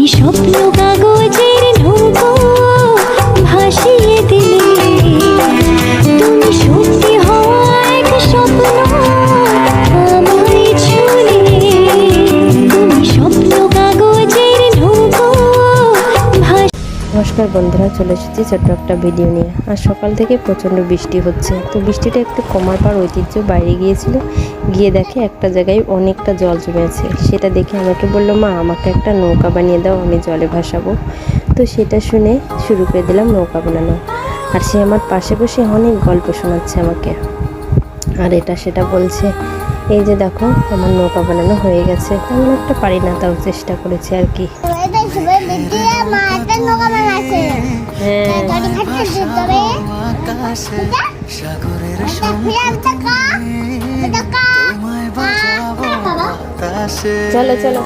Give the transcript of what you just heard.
তুমি স্বপ্ন কাগজের নৌকো ভাসিয়ে দিলে, তুমি সত্যি হওয়া এক স্বপ্ন আমায় ছুঁলে, তুমি স্বপ্ন কাগজের নৌকো। নমস্কার বন্ধুরা, চলে এসেছি ছোট্ট একটা ভিডিও নিয়ে। আর সকাল থেকে প্রচণ্ড বৃষ্টি হচ্ছে, তো বৃষ্টিটা একটু কমার পর ঐতিহ্য বাইরে গিয়েছিল, গিয়ে দেখে একটা জায়গায় অনেকটা জল জমে আছে। সেটা দেখে আমাকে বললো, মা আমাকে একটা নৌকা বানিয়ে দাও, আমি জলে ভাসাবো। তো সেটা শুনে শুরু করে দিলাম নৌকা বানানো। আর সে আমার পাশে বসে অনেক গল্প শোনাচ্ছে আমাকে, আর এটা সেটা বলছে। এই যে দেখো, আমার নৌকা বানানো হয়ে গেছে। তেমন একটা পারি না, তাও চেষ্টা করেছি আর কি। চলো চলো।